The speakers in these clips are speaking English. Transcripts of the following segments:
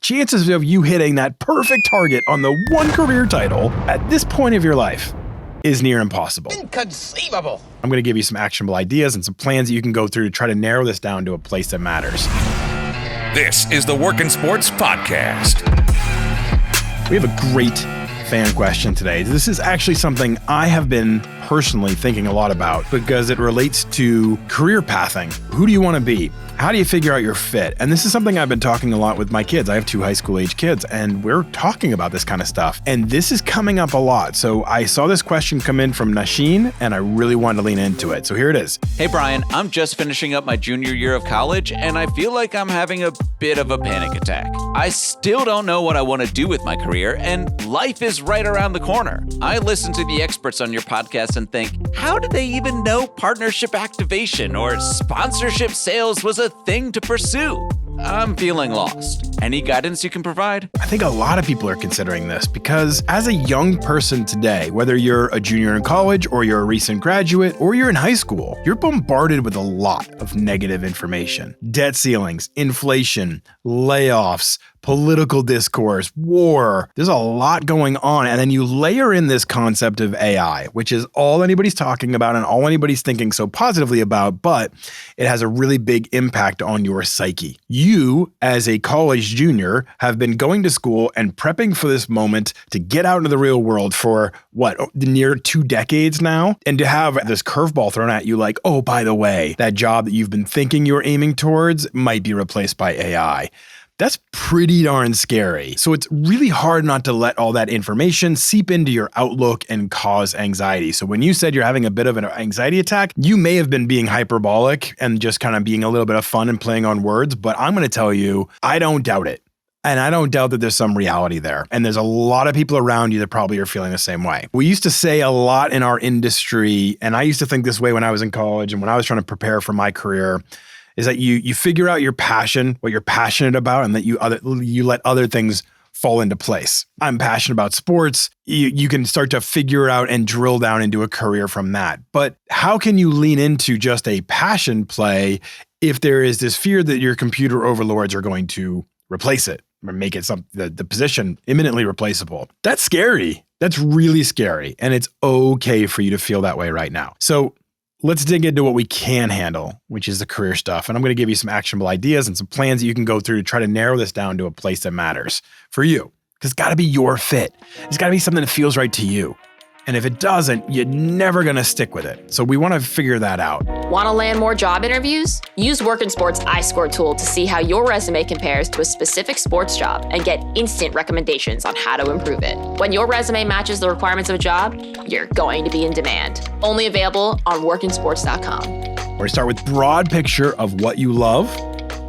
chances of you hitting that perfect target on the one career title at this point of your life is near impossible. Inconceivable. I'm going to give you some actionable ideas and some plans that you can go through to try to narrow this down to a place that matters. This is the Workin' Sports Podcast. We have a great fan question today. This is actually something I have been personally thinking a lot about because it relates to career pathing. Who do you want to be? How do you figure out your fit? And this is something I've been talking a lot with my kids. I have 2 high school age kids, and we're talking about this kind of stuff. And this is coming up a lot. So I saw this question come in from Nasheen, and I really wanted to lean into it. So here it is. Hey, Brian, I'm just finishing up my junior year of college, and I feel like I'm having a bit of a panic attack. I still don't know what I want to do with my career, and life is right around the corner. I listen to the experts on your podcast and think, how do they even know partnership activation or sponsorship sales was a thing to pursue? I'm feeling lost. Any guidance you can provide? I think a lot of people are considering this because as a young person today, whether you're a junior in college or you're a recent graduate or you're in high school, you're bombarded with a lot of negative information. Debt ceilings, inflation, layoffs, political discourse, war. There's a lot going on. And then you layer in this concept of AI, which is all anybody's talking about and all anybody's thinking so positively about, but it has a really big impact on your psyche. You, as a college junior, have been going to school and prepping for this moment to get out into the real world for near 2 decades now. And to have this curveball thrown at you like, oh, by the way, that job that you've been thinking you're aiming towards might be replaced by AI. That's pretty darn scary. So it's really hard not to let all that information seep into your outlook and cause anxiety. So when you said you're having a bit of an anxiety attack, you may have been being hyperbolic and just kind of being a little bit of fun and playing on words. But I'm going to tell you, I don't doubt it. And I don't doubt that there's some reality there. And there's a lot of people around you that probably are feeling the same way. We used to say a lot in our industry, and I used to think this way when I was in college and when I was trying to prepare for my career, is that you figure out your passion, what you're passionate about, and that you let other things fall into place. I'm passionate about sports. You can start to figure out and drill down into a career from that. But how can you lean into just a passion play if there is this fear that your computer overlords are going to replace it or make it the position imminently replaceable? That's scary. That's really scary. And it's okay for you to feel that way right now. So let's dig into what we can handle, which is the career stuff. And I'm going to give you some actionable ideas and some plans that you can go through to try to narrow this down to a place that matters for you. Because it's got to be your fit. It's got to be something that feels right to you. And if it doesn't, you're never going to stick with it. So we want to figure that out. Want to land more job interviews? Use Workin' Sports iScore tool to see how your resume compares to a specific sports job and get instant recommendations on how to improve it. When your resume matches the requirements of a job, you're going to be in demand. Only available on workinsports.com. We're going to start with broad picture of what you love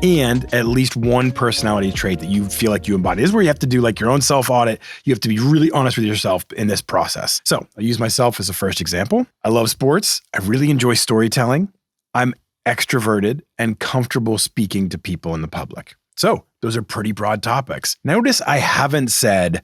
and at least one personality trait that you feel like you embody. This is where you have to do like your own self-audit. You have to be really honest with yourself in this process. So I use myself as a first example. I love sports. I really enjoy storytelling. I'm extroverted and comfortable speaking to people in the public. So those are pretty broad topics. Notice I haven't said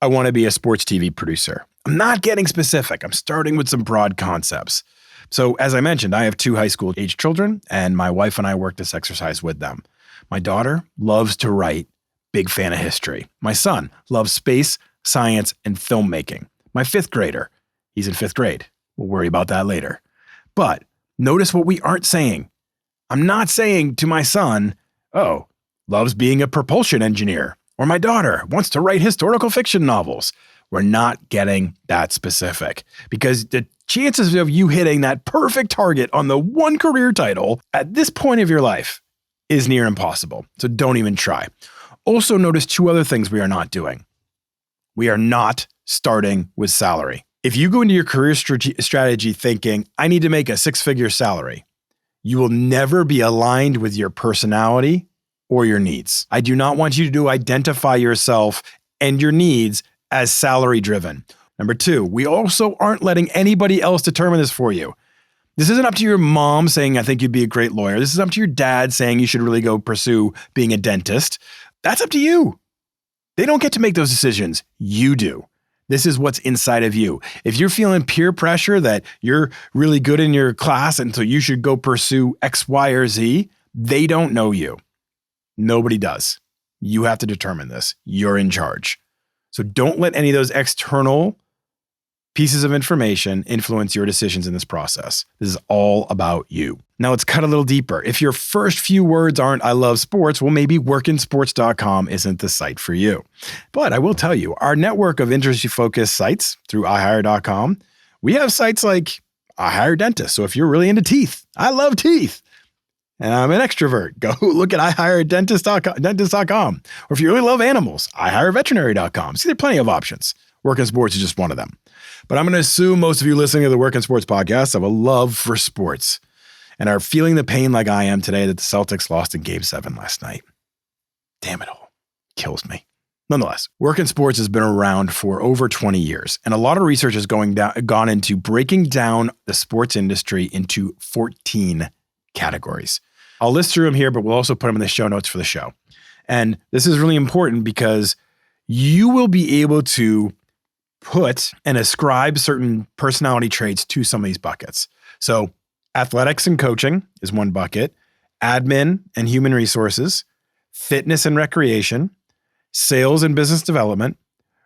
I want to be a sports TV producer. I'm not getting specific. I'm starting with some broad concepts. So as I mentioned, I have 2 high school age children and my wife and I work this exercise with them. My daughter loves to write, big fan of history. My son loves space, science, and filmmaking. My 5th grader, he's in 5th grade. We'll worry about that later. But notice what we aren't saying. I'm not saying to my son, oh, loves being a propulsion engineer, or my daughter wants to write historical fiction novels. We're not getting that specific because the chances of you hitting that perfect target on the one career title at this point of your life is near impossible. So don't even try. Also notice 2 other things we are not doing. We are not starting with salary. If you go into your career strategy thinking, I need to make a 6-figure salary, you will never be aligned with your personality or your needs. I do not want you to identify yourself and your needs as salary driven. Number 2, we also aren't letting anybody else determine this for you. This isn't up to your mom saying, I think you'd be a great lawyer. This is up to your dad saying you should really go pursue being a dentist. That's up to you. They don't get to make those decisions. You do. This is what's inside of you. If you're feeling peer pressure that you're really good in your class and so you should go pursue X, Y, or Z, they don't know you. Nobody does. You have to determine this. You're in charge. So don't let any of those external pieces of information influence your decisions in this process. This is all about you. Now let's cut a little deeper. If your first few words aren't "I love sports," well, maybe workinsports.com isn't the site for you. But I will tell you, our network of industry-focused sites through iHire.com, we have sites like I Hire Dentists. So if you're really into teeth, I love teeth, and I'm an extrovert, go look at iHireDentist.com. Or if you really love animals, iHireVeterinary.com. See, there are plenty of options. Working Sports is just one of them. But I'm going to assume most of you listening to the Working Sports podcast have a love for sports and are feeling the pain like I am today that the Celtics lost in Game 7 last night. Damn it all. Kills me. Nonetheless, Working Sports has been around for over 20 years, and a lot of research has gone into breaking down the sports industry into 14 categories. I'll list through them here, but we'll also put them in the show notes for the show. And this is really important because you will be able to put and ascribe certain personality traits to some of these buckets. So athletics and coaching is one bucket, admin and human resources, fitness and recreation, sales and business development,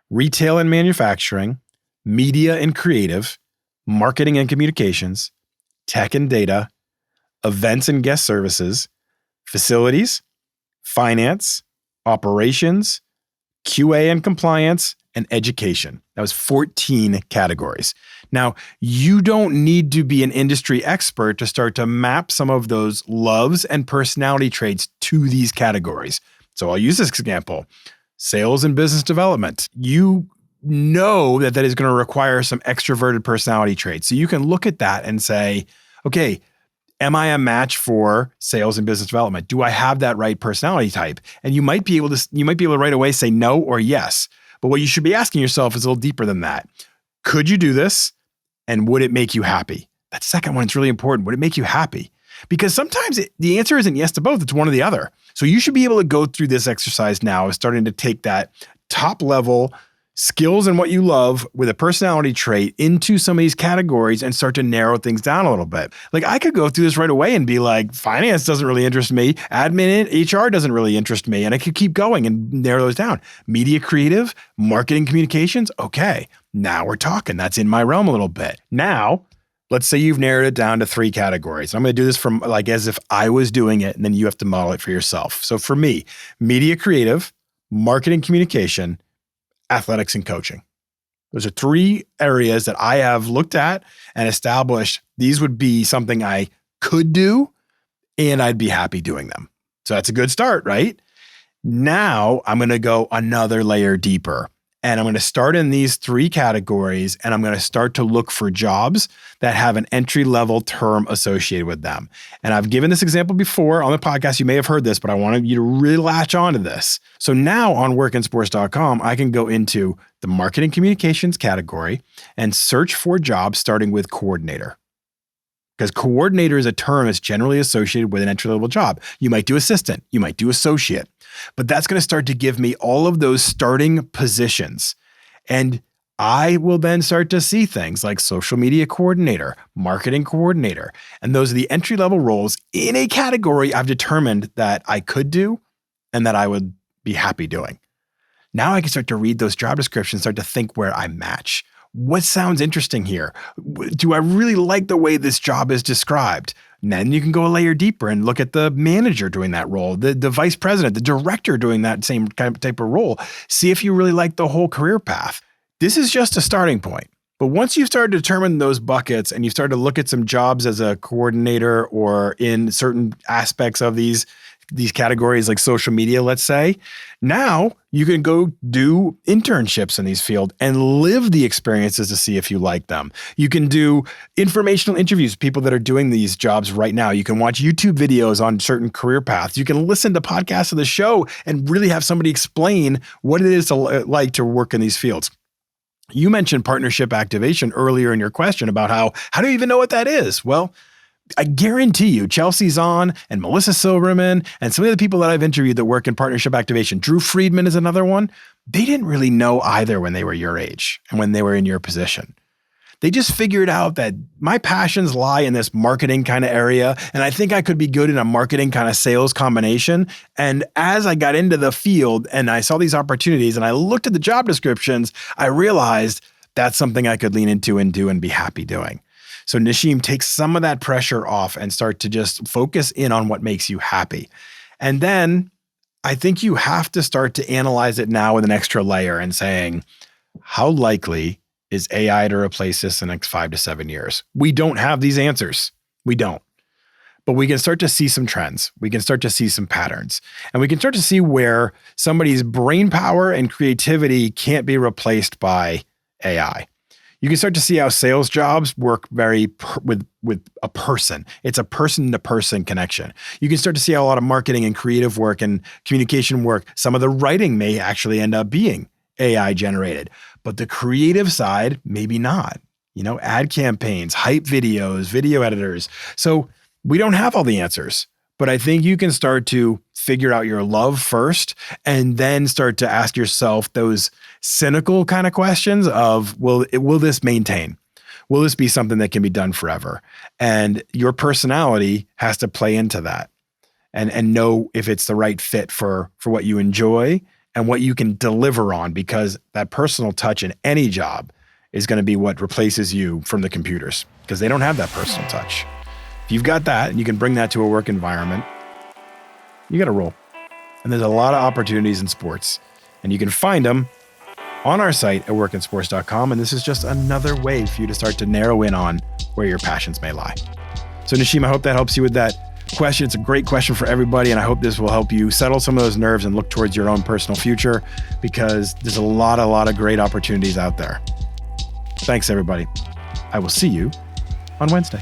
retail and manufacturing, media and creative, marketing and communications, tech and data, events and guest services, facilities, finance, operations, QA and compliance, and education. That was 14 categories. Now, you don't need to be an industry expert to start to map some of those loves and personality traits to these categories. So I'll use this example. Sales and business development. You know that is going to require some extroverted personality traits. So you can look at that and say, okay, am I a match for sales and business development? Do I have that right personality type? And you might be able to right away say no or yes. But what you should be asking yourself is a little deeper than that. Could you do this? And would it make you happy? That second one is really important. Would it make you happy? Because sometimes the answer isn't yes to both. It's one or the other. So you should be able to go through this exercise now of starting to take that top level skills and what you love with a personality trait into some of these categories and start to narrow things down a little bit. Like I could go through this right away and be like, finance doesn't really interest me. Admin and HR doesn't really interest me. And I could keep going and narrow those down. Media creative, marketing communications. Okay, now we're talking. That's in my realm a little bit. Now, let's say you've narrowed it down to 3 categories. I'm going to do this from like as if I was doing it, and then you have to model it for yourself. So for me, media creative, marketing communication, athletics and coaching. Those are 3 areas that I have looked at and established these would be something I could do and I'd be happy doing them. So that's a good start, right? Now I'm going to go another layer deeper. And I'm going to start in these 3 categories, and I'm going to start to look for jobs that have an entry-level term associated with them. And I've given this example before on the podcast. You may have heard this, but I wanted you to really latch onto this. So now on workinsports.com, I can go into the marketing communications category and search for jobs starting with coordinator. Because coordinator is a term that's generally associated with an entry-level job. You might do assistant, you might do associate, but that's going to start to give me all of those starting positions. And I will then start to see things like social media coordinator, marketing coordinator, and those are the entry-level roles in a category I've determined that I could do and that I would be happy doing. Now I can start to read those job descriptions, start to think where I match. What sounds interesting here? Do I really like the way this job is described? And then you can go a layer deeper and look at the manager doing that role, the vice president, the director doing that same type of role. See if you really like the whole career path. This is just a starting point. But once you've started to determine those buckets and you start to look at some jobs as a coordinator or in certain aspects of these categories like social media, let's say, now you can go do internships in these fields and live the experiences to see if you like them. You can do informational interviews with people that are doing these jobs right now. You can watch YouTube videos on certain career paths. You can listen to podcasts of the show and really have somebody explain what it is like to work in these fields. You mentioned partnership activation earlier in your question about how do you even know what that is? Well, I guarantee you, Chelsea Zahn and Melissa Silverman and some of the people that I've interviewed that work in partnership activation, Drew Friedman is another one, they didn't really know either when they were your age and when they were in your position. They just figured out that my passions lie in this marketing kind of area. And I think I could be good in a marketing kind of sales combination. And as I got into the field and I saw these opportunities and I looked at the job descriptions, I realized that's something I could lean into and do and be happy doing. So Nishim, take some of that pressure off and start to just focus in on what makes you happy. And then I think you have to start to analyze it now with an extra layer and saying, how likely is AI to replace this in the next 5 to 7 years? We don't have these answers. We don't. But we can start to see some trends. We can start to see some patterns. And we can start to see where somebody's brain power and creativity can't be replaced by AI. You can start to see how sales jobs work with a person. It's a person-to-person connection. You can start to see how a lot of marketing and creative work and communication work, some of the writing may actually end up being AI generated, but the creative side, maybe not. Ad campaigns, hype videos, video editors. So we don't have all the answers, but I think you can start to figure out your love first and then start to ask yourself those cynical kind of questions of, will this maintain? Will this be something that can be done forever? And your personality has to play into that and know if it's the right fit for what you enjoy and what you can deliver on, because that personal touch in any job is going to be what replaces you from the computers, because they don't have that personal touch. If you've got that and you can bring that to a work environment, you got to roll. And there's a lot of opportunities in sports, and you can find them on our site at workinsports.com. And this is just another way for you to start to narrow in on where your passions may lie. So Nishim, I hope that helps you with that question. It's a great question for everybody, and I hope this will help you settle some of those nerves and look towards your own personal future, because there's a lot of great opportunities out there. Thanks, everybody. I will see you on Wednesday.